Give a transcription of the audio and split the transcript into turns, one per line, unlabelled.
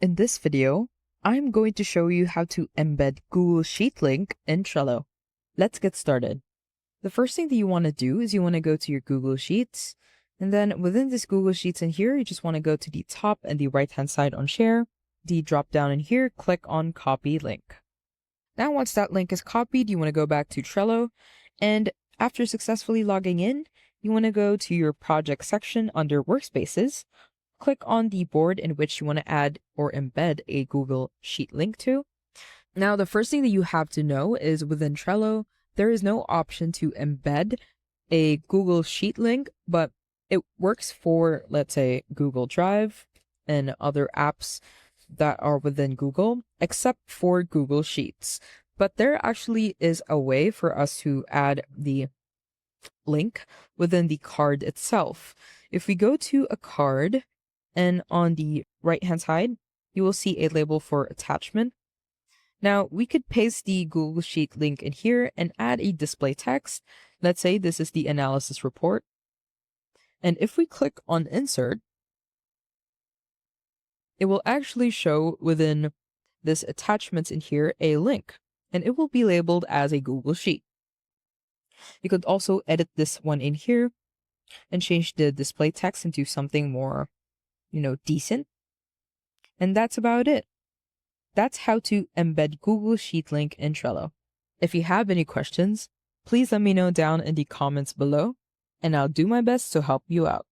In this video, I'm going to show you how to embed Google Sheet link in Trello. Let's get started. The first thing that you want to do is you want to go to your Google Sheets, and then within this Google Sheets in here, you just want to go to the top and the right-hand side on Share, the drop down in here, click on Copy Link. Now once that link is copied, you want to go back to Trello, and after successfully logging in, you want to go to your project section under Workspaces, click on the board in which you want to add or embed a Google Sheet link to. Now, the first thing that you have to know is within Trello, there is no option to embed a Google Sheet link, but it works for, let's say, Google Drive and other apps that are within Google, except for Google Sheets. But there actually is a way for us to add the link within the card itself. If we go to a card, and on the right-hand side, you will see a label for attachment. Now, we could paste the Google Sheet link in here and add a display text. Let's say this is the analysis report. And if we click on Insert, it will actually show within this attachments in here a link, and it will be labeled as a Google Sheet. You could also edit this one in here and change the display text into something more decent. And that's about it. That's how to embed Google Sheet link in Trello. If you have any questions, please let me know down in the comments below, and I'll do my best to help you out.